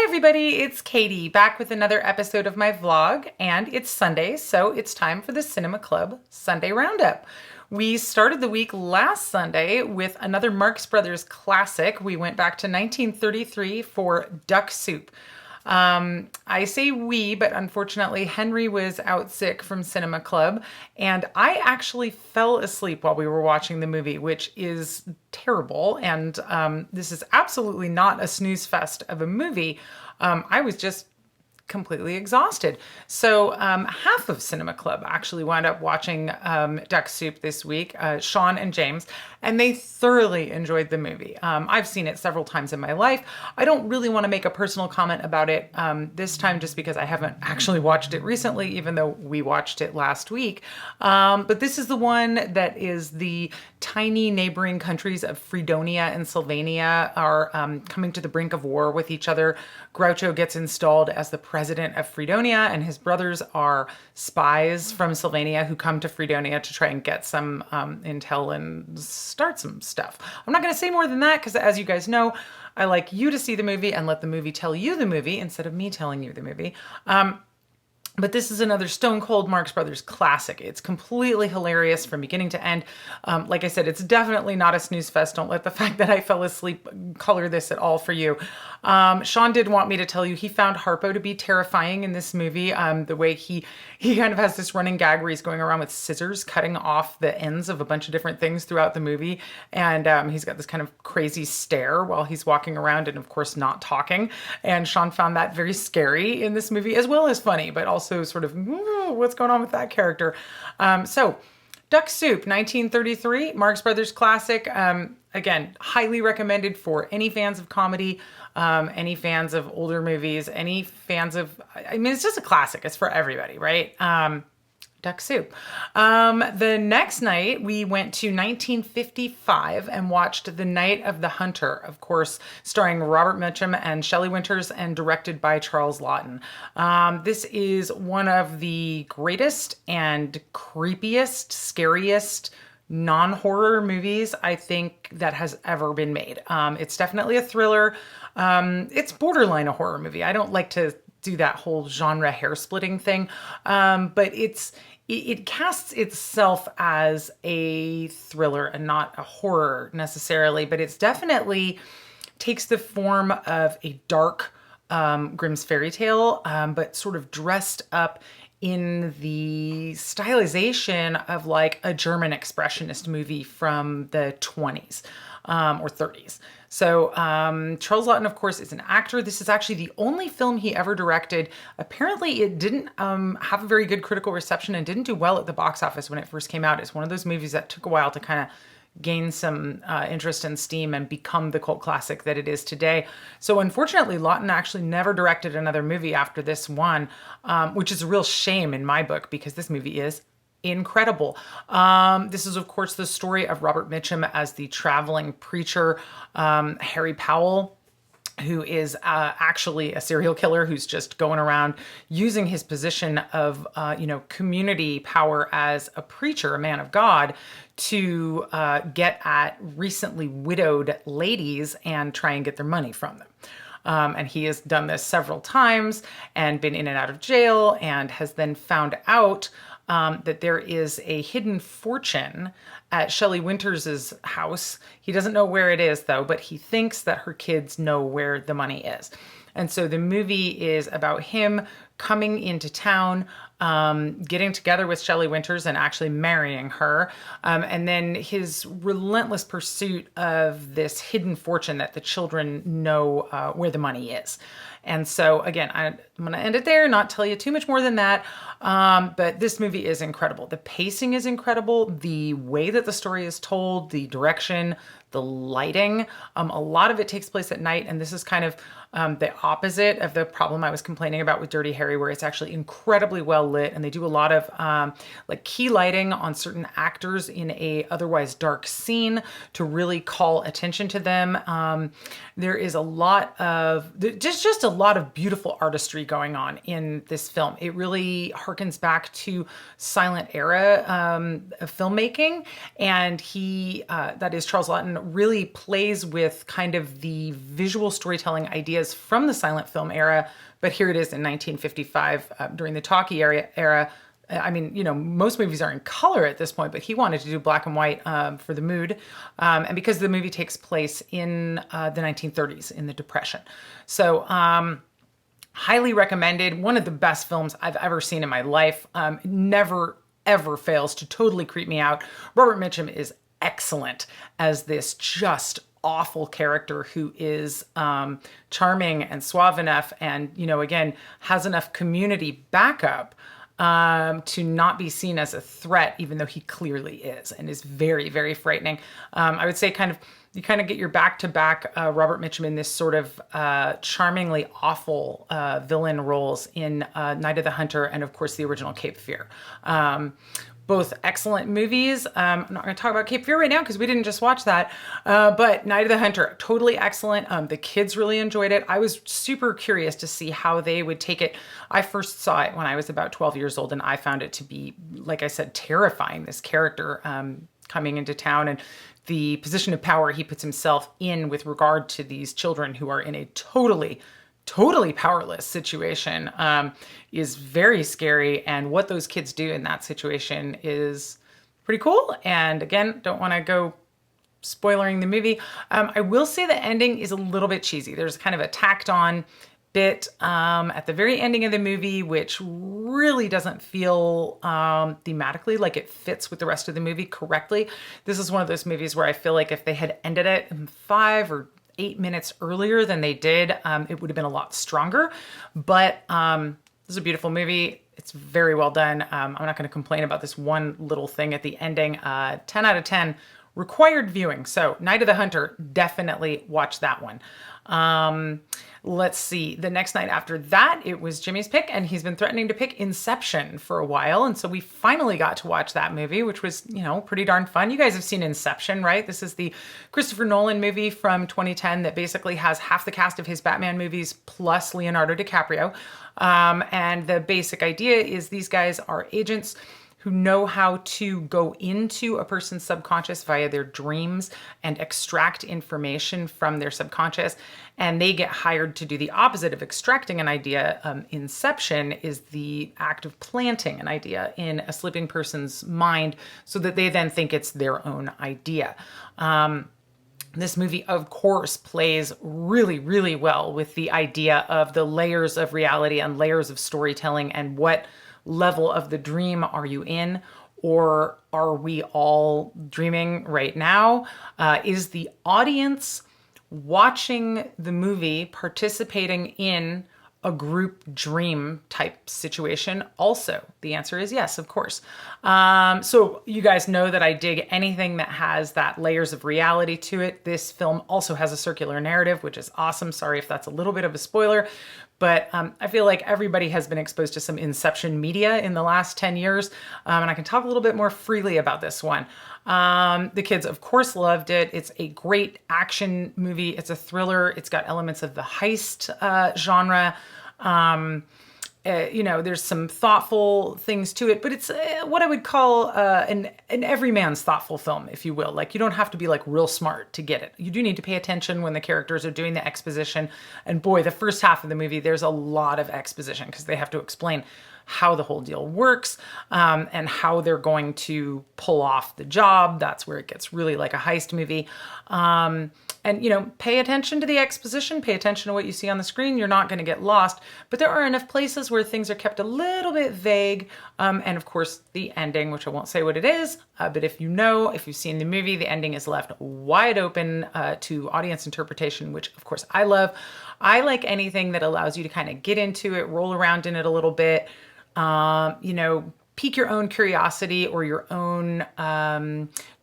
everybody, it's Katie back with another episode of my vlog, and it's Sunday, so it's time for the Cinema Club Sunday Roundup. We started the week last Sunday with another Marx Brothers classic. We went back to 1933 for Duck Soup. I say we, but unfortunately Henry was out sick from Cinema Club, and I actually fell asleep while we were watching the movie, which is terrible. And this is absolutely not a snooze fest of a movie. I was just completely exhausted. So half of Cinema Club actually wound up watching Duck Soup this week, Sean and James, and they thoroughly enjoyed the movie. I've seen it several times in my life. I don't really want to make a personal comment about it this time just because I haven't actually watched it recently, even though we watched it last week. But this is the one that is the tiny neighboring countries of Fredonia and Sylvania are coming to the brink of war with each other. Groucho gets installed as the president of Fredonia, and his brothers are spies from Sylvania who come to Fredonia to try and get some intel and start some stuff. I'm not going to say more than that because, as you guys know, I like you to see the movie and let the movie tell you the movie instead of me telling you the movie. But this is another stone cold Marx Brothers classic. It's completely hilarious from beginning to end. Like I said, it's definitely not a snooze fest. Don't let the fact that I fell asleep color this at all for you. Sean did want me to tell you he found Harpo to be terrifying in this movie. The way he kind of has this running gag where he's going around with scissors cutting off the ends of a bunch of different things throughout the movie. And he's got this kind of crazy stare while he's walking around and, of course, not talking. And Sean found that very scary in this movie, as well as funny, but also sort of, what's going on with that character? So Duck Soup, 1933, Marx Brothers classic. Again, highly recommended for any fans of comedy, any fans of older movies, any fans of, I mean, it's just a classic. It's for everybody, right? Duck Soup. The next night, we went to 1955 and watched The Night of the Hunter, of course, starring Robert Mitchum and Shelley Winters and directed by Charles Laughton. This is one of the greatest and creepiest, scariest non-horror movies I think that has ever been made. It's definitely a thriller. It's borderline a horror movie. I don't like to do that whole genre hair-splitting thing, but it casts itself as a thriller and not a horror necessarily, but it's definitely takes the form of a dark Grimm's fairy tale, but sort of dressed up in the stylization of like a German expressionist movie from the 20s or 30s. So Charles Laughton, of course, is an actor. This is actually the only film he ever directed. Apparently, it didn't have a very good critical reception and didn't do well at the box office when it first came out. It's one of those movies that took a while to kind of gain some interest and steam and become the cult classic that it is today. So unfortunately, Laughton actually never directed another movie after this one, which is a real shame in my book because this movie is incredible. This is, of course, the story of Robert Mitchum as the traveling preacher, Harry Powell, who is actually a serial killer who's just going around using his position of, community power as a preacher, a man of God, to get at recently widowed ladies and try and get their money from them. And he has done this several times and been in and out of jail and has then found out that there is a hidden fortune at Shelley Winters' house. He doesn't know where it is, though, but he thinks that her kids know where the money is. And so the movie is about him coming into town, getting together with Shelley Winters and actually marrying her, and then his relentless pursuit of this hidden fortune that the children know where the money is. And so, again, I'm going to end it there, not tell you too much more than that. But this movie is incredible. The pacing is incredible. The way that the story is told, the direction, the lighting, a lot of it takes place at night. And this is kind of the opposite of the problem I was complaining about with Dirty Harry, where it's actually incredibly well lit. And they do a lot of like key lighting on certain actors in a otherwise dark scene to really call attention to them. There is a lot of, just a lot of beautiful artistry going on in this film. It really harkens back to silent era of filmmaking. And that is Charles Laughton, really plays with kind of the visual storytelling idea ideas from the silent film era, but here it is in 1955 during the talkie era. I mean, most movies are in color at this point, but he wanted to do black and white for the mood. And because the movie takes place in the 1930s, in the Depression. So highly recommended. One of the best films I've ever seen in my life. Never, ever fails to totally creep me out. Robert Mitchum is excellent as this just awful character who is charming and suave enough and, again, has enough community backup to not be seen as a threat, even though he clearly is and is very, very frightening. I would say you kind of get your back-to-back Robert Mitchum in this sort of charmingly awful villain roles in Night of the Hunter and, of course, the original Cape Fear. Both excellent movies. I'm not going to talk about Cape Fear right now because we didn't just watch that. But Night of the Hunter, totally excellent. The kids really enjoyed it. I was super curious to see how they would take it. I first saw it when I was about 12 years old, and I found it to be, like I said, terrifying, this character coming into town and the position of power he puts himself in with regard to these children who are in a totally powerless situation is very scary. And what those kids do in that situation is pretty cool. And again, don't want to go spoilering the movie. I will say the ending is a little bit cheesy. There's kind of a tacked on bit at the very ending of the movie, which really doesn't feel thematically like it fits with the rest of the movie correctly. This is one of those movies where I feel like if they had ended it in 5 or 8 minutes earlier than they did, it would have been a lot stronger. But this is a beautiful movie. It's very well done. I'm not going to complain about this one little thing at the ending. 10 out of 10, required viewing. So Night of the Hunter, definitely watch that one. Let's see. The next night after that, it was Jimmy's pick, and he's been threatening to pick Inception for a while. And so we finally got to watch that movie, which was, pretty darn fun. You guys have seen Inception, right? This is the Christopher Nolan movie from 2010 that basically has half the cast of his Batman movies plus Leonardo DiCaprio. And the basic idea is these guys are agents who know how to go into a person's subconscious via their dreams and extract information from their subconscious. And they get hired to do the opposite of extracting an idea. Inception is the act of planting an idea in a sleeping person's mind so that they then think it's their own idea. This movie, of course, plays really, really well with the idea of the layers of reality and layers of storytelling and what level of the dream are you in, or are we all dreaming right now? Is the audience watching the movie participating in a group dream type situation? Also, the answer is yes, of course. So you guys know that I dig anything that has that layers of reality to it. This film also has a circular narrative, which is awesome. Sorry if that's a little bit of a spoiler, but I feel like everybody has been exposed to some Inception media in the last 10 years, and I can talk a little bit more freely about this one. The kids, of course, loved it. It's a great action movie. It's a thriller. It's got elements of the heist genre. There's some thoughtful things to it, but it's what I would call an everyman's thoughtful film, if you will. Like, you don't have to be like real smart to get it. You do need to pay attention when the characters are doing the exposition. And boy, the first half of the movie, there's a lot of exposition because they have to explain how the whole deal works and how they're going to pull off the job. That's where it gets really like a heist movie. And, pay attention to the exposition, pay attention to what you see on the screen. You're not going to get lost, but there are enough places where things are kept a little bit vague. And of course, the ending, which I won't say what it is, but if you've seen the movie, the ending is left wide open to audience interpretation, which of course I love. I like anything that allows you to kind of get into it, roll around in it a little bit, pique your own curiosity or your own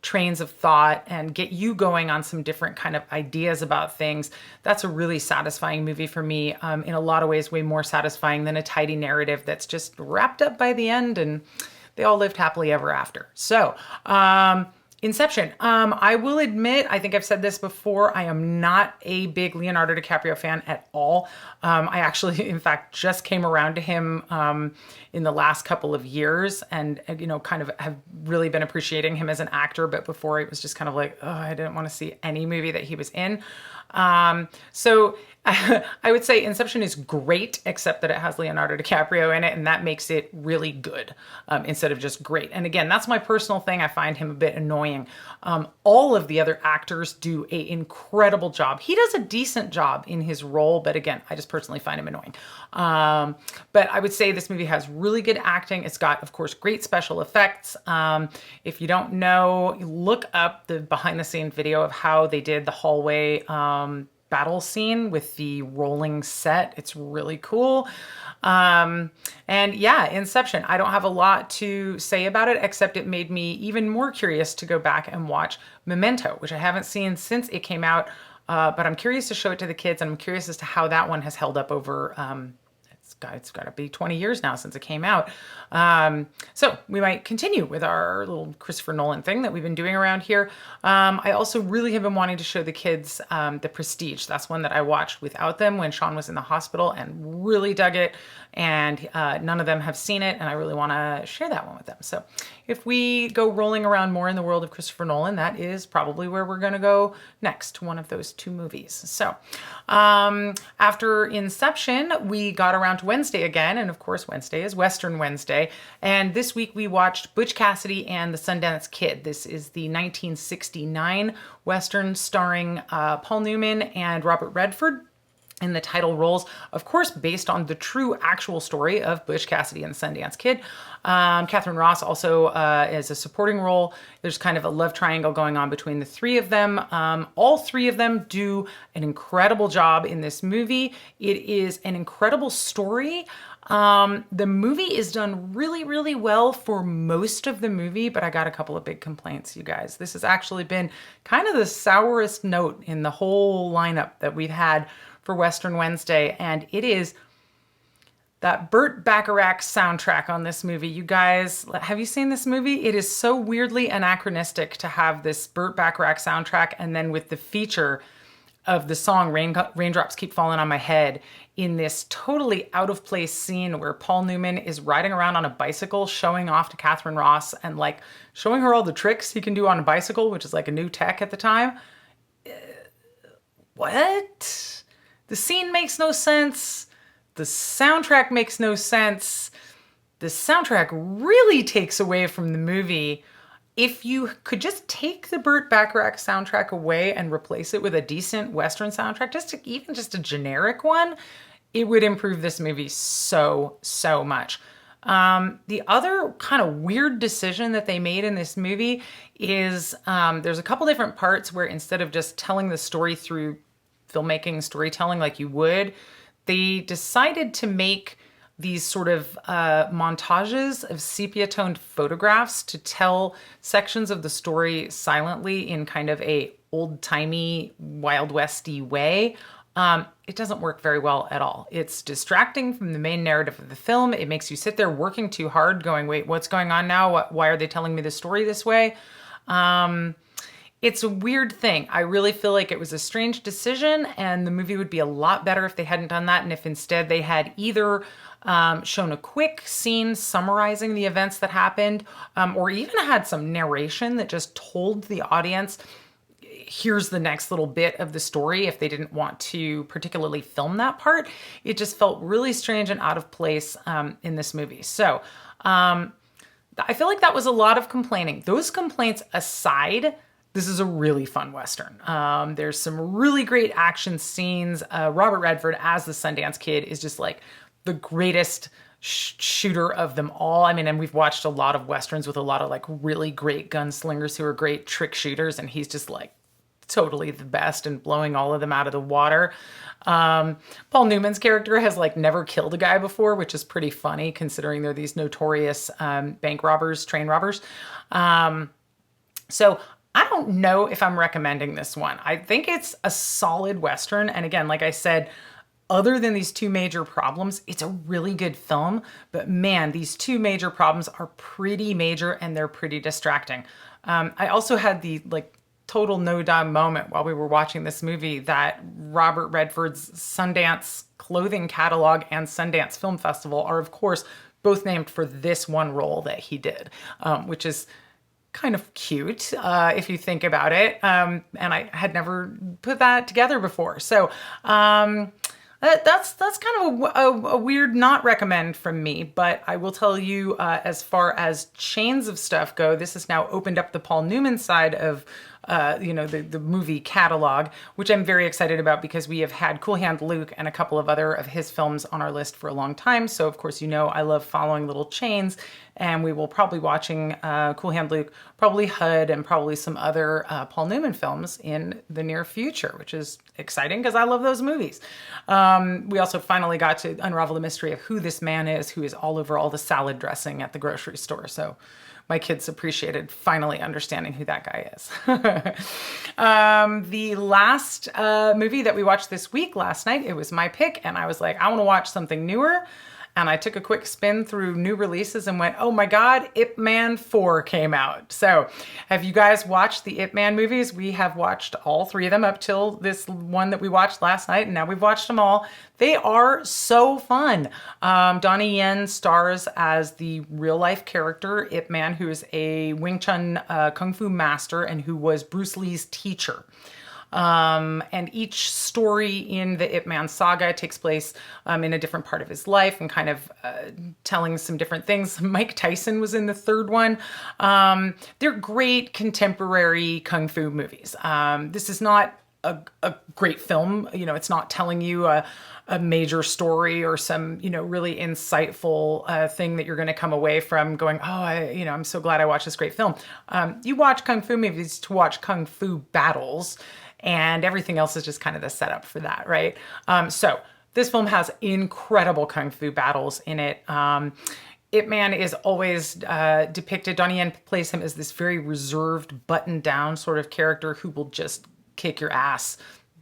trains of thought and get you going on some different kind of ideas about things. That's a really satisfying movie for me. In a lot of ways, way more satisfying than a tidy narrative that's just wrapped up by the end and they all lived happily ever after. So, Inception. I will admit, I think I've said this before, I am not a big Leonardo DiCaprio fan at all. I actually, in fact, just came around to him in the last couple of years and, kind of have really been appreciating him as an actor. But before it was just kind of like, oh, I didn't want to see any movie that he was in. So I would say Inception is great, except that it has Leonardo DiCaprio in it, and that makes it really good instead of just great. And again, that's my personal thing. I find him a bit annoying. All of the other actors do an incredible job. He does a decent job in his role, but again, I just personally find him annoying. But I would say this movie has really good acting. It's got, of course, great special effects. If you don't know, look up the behind the scenes video of how they did the hallway battle scene with the rolling set. It's really cool. And yeah, Inception. I don't have a lot to say about it, except it made me even more curious to go back and watch Memento, which I haven't seen since it came out. But I'm curious to show it to the kids, and I'm curious as to how that one has held up over it's got to be 20 years now since it came out. So we might continue with our little Christopher Nolan thing that we've been doing around here. I also really have been wanting to show the kids The Prestige. That's one that I watched without them when Sean was in the hospital and really dug it. And none of them have seen it, and I really want to share that one with them. So if we go rolling around more in the world of Christopher Nolan, that is probably where we're going to go next, one of those two movies. So after Inception, we got around to Wednesday again, and of course Wednesday is Western Wednesday. And this week we watched Butch Cassidy and the Sundance Kid. This is the 1969 Western starring Paul Newman and Robert Redford in the title roles, of course, based on the true actual story of Butch Cassidy and the Sundance Kid. Catherine Ross also is a supporting role. There's kind of a love triangle going on between the three of them. All three of them do an incredible job in this movie. It is an incredible story. The movie is done really, really well for most of the movie, but I got a couple of big complaints, you guys. This has actually been kind of the sourest note in the whole lineup that we've had for Western Wednesday, and it is that Burt Bacharach soundtrack on this movie. You guys, have you seen this movie? It is so weirdly anachronistic to have this Burt Bacharach soundtrack and then with the feature of the song Raindrops Keep Falling on My Head in this totally out of place scene where Paul Newman is riding around on a bicycle showing off to Catherine Ross and like showing her all the tricks he can do on a bicycle, which is like a new tech at the time. What? The scene makes no sense. The soundtrack makes no sense. The soundtrack really takes away from the movie. If you could just take the Burt Bacharach soundtrack away and replace it with a decent Western soundtrack, even just a generic one, it would improve this movie so, so much. The other kind of weird decision that they made in this movie is there's a couple different parts where instead of just telling the story through filmmaking, storytelling like you would, they decided to make these sort of montages of sepia-toned photographs to tell sections of the story silently in kind of a old-timey, Wild Westy way. It doesn't work very well at all. It's distracting from the main narrative of the film. It makes you sit there working too hard going, wait, what's going on now? Why are they telling me the story this way? It's a weird thing. I really feel like it was a strange decision, and the movie would be a lot better if they hadn't done that, and if instead they had either shown a quick scene summarizing the events that happened, or even had some narration that just told the audience, here's the next little bit of the story if they didn't want to particularly film that part. It just felt really strange and out of place in this movie. So I feel like that was a lot of complaining. Those complaints aside, this is a really fun Western. There's some really great action scenes. Robert Redford as the Sundance Kid is just like the greatest shooter of them all. I mean, and we've watched a lot of Westerns with a lot of like really great gunslingers who are great trick shooters, and he's just like totally the best and blowing all of them out of the water. Paul Newman's character has like never killed a guy before, which is pretty funny considering they're these notorious bank robbers, train robbers. So I don't know if I'm recommending this one. I think it's a solid Western. And again, like I said, other than these two major problems, it's a really good film. But man, these two major problems are pretty major and they're pretty distracting. I also had the like total no-dumb moment while we were watching this movie that Robert Redford's Sundance clothing catalog and Sundance Film Festival are, of course, both named for this one role that he did, which is kind of cute if you think about it. And I had never put that together before. So that's kind of a weird not recommend from me, but I will tell you, as far as chains of stuff go, this has now opened up the Paul Newman side of the movie catalog, which I'm very excited about because we have had Cool Hand Luke and a couple of other of his films on our list for a long time. So of course, I love following little chains, and we will probably watching Cool Hand Luke, probably HUD, and probably some other Paul Newman films in the near future, which is exciting because I love those movies. We also finally got to unravel the mystery of who this man is, who is all over all the salad dressing at the grocery store. So my kids appreciated finally understanding who that guy is. The last movie that we watched this week, last night, it was my pick, and I was like, I want to watch something newer. And I took a quick spin through new releases and went, oh my God, Ip Man 4 came out. So have you guys watched the Ip Man movies? We have watched all three of them up till this one that we watched last night, and now we've watched them all. They are so fun. Donnie Yen stars as the real life character, Ip Man, who is a Wing Chun Kung Fu master and who was Bruce Lee's teacher. And each story in the Ip Man saga takes place in a different part of his life and kind of telling some different things. Mike Tyson was in the third one. They're great contemporary kung fu movies. This is not a great film. It's not telling you a major story or some, really insightful thing that you're going to come away from going, oh, I'm so glad I watched this great film. You watch kung fu movies to watch kung fu battles, and everything else is just kind of the setup for that, right? So this film has incredible kung fu battles in it. Ip Man is always depicted, Donnie Yen plays him as this very reserved, buttoned down sort of character who will just kick your ass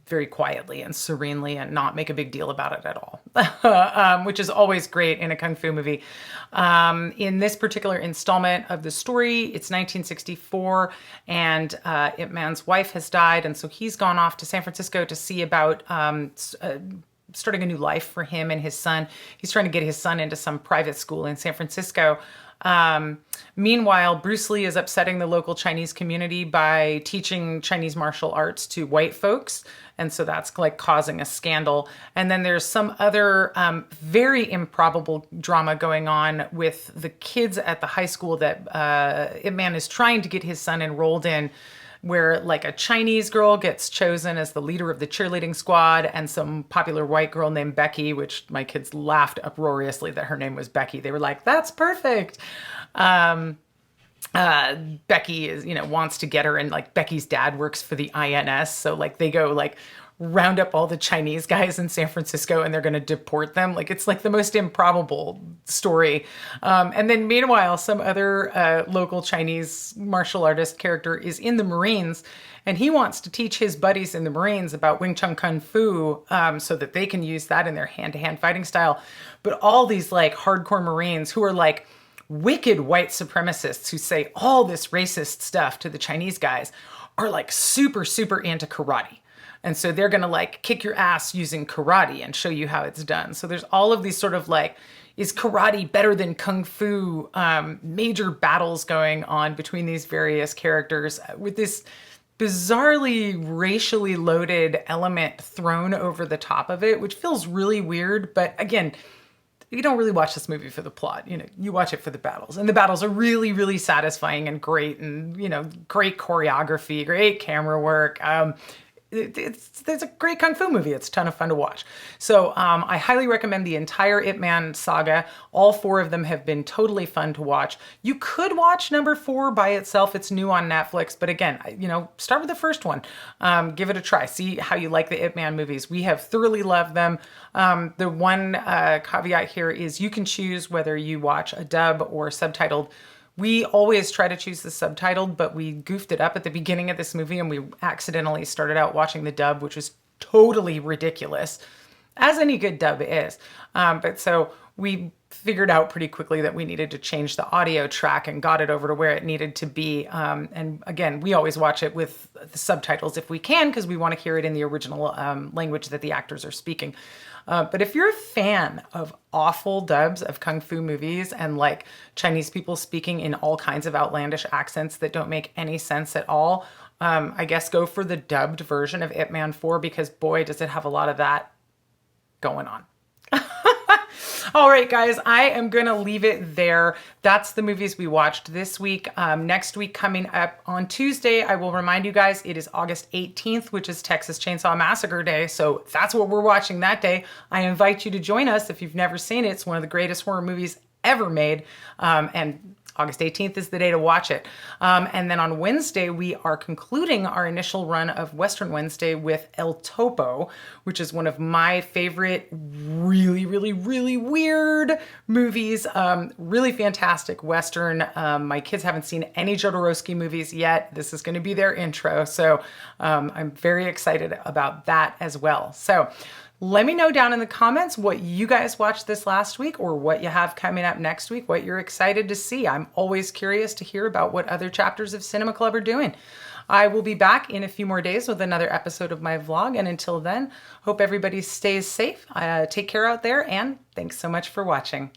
very quietly and serenely and not make a big deal about it at all, which is always great in a kung fu movie. In this particular installment of the story, it's 1964, and Ip Man's wife has died, and so he's gone off to San Francisco to see about starting a new life for him and his son. He's trying to get his son into some private school in San Francisco. Meanwhile, Bruce Lee is upsetting the local Chinese community by teaching Chinese martial arts to white folks. And so that's like causing a scandal. And then there's some other very improbable drama going on with the kids at the high school that Ip Man is trying to get his son enrolled in, where like a Chinese girl gets chosen as the leader of the cheerleading squad, and some popular white girl named Becky, which my kids laughed uproariously that her name was Becky. They were like, that's perfect. Becky is, wants to get her, and like Becky's dad works for the INS. So like they go like round up all the Chinese guys in San Francisco and they're going to deport them. Like it's like the most improbable story. And then meanwhile, some other local Chinese martial artist character is in the Marines, and he wants to teach his buddies in the Marines about Wing Chun Kung Fu so that they can use that in their hand-to-hand fighting style. But all these like hardcore Marines who are like wicked white supremacists who say all this racist stuff to the Chinese guys are like super, super into karate. And so they're going to like kick your ass using karate and show you how it's done. So there's all of these sort of like, is karate better than kung fu major battles going on between these various characters with this bizarrely racially loaded element thrown over the top of it, which feels really weird. But again, you don't really watch this movie for the plot. You watch it for the battles, and the battles are really, really satisfying and great, and great choreography, great camera work. It's a great kung fu movie. It's a ton of fun to watch. So I highly recommend the entire Ip Man saga. All four of them have been totally fun to watch. You could watch number 4 by itself. It's new on Netflix. But again, start with the first one. Give it a try. See how you like the Ip Man movies. We have thoroughly loved them. The one caveat here is you can choose whether you watch a dub or subtitled. We always try to choose the subtitled, but we goofed it up at the beginning of this movie and we accidentally started out watching the dub, which is totally ridiculous, as any good dub is. But so we figured out pretty quickly that we needed to change the audio track and got it over to where it needed to be. And again, we always watch it with the subtitles if we can, because we want to hear it in the original language that the actors are speaking. But if you're a fan of awful dubs of kung fu movies and like Chinese people speaking in all kinds of outlandish accents that don't make any sense at all, I guess go for the dubbed version of Ip Man 4 because boy, does it have a lot of that going on. All right, guys, I am going to leave it there. That's the movies we watched this week. Next week coming up on Tuesday, I will remind you guys, it is August 18th, which is Texas Chainsaw Massacre Day. So that's what we're watching that day. I invite you to join us if you've never seen it. It's one of the greatest horror movies ever made. And August 18th is the day to watch it. And then on Wednesday, we are concluding our initial run of Western Wednesday with El Topo, which is one of my favorite really, really, really weird movies. Really fantastic Western. My kids haven't seen any Jodorowsky movies yet. This is going to be their intro. So I'm very excited about that as well. So let me know down in the comments what you guys watched this last week or what you have coming up next week, what you're excited to see. I'm always curious to hear about what other chapters of Cinema Club are doing. I will be back in a few more days with another episode of my vlog. And until then, hope everybody stays safe. Take care out there and thanks so much for watching.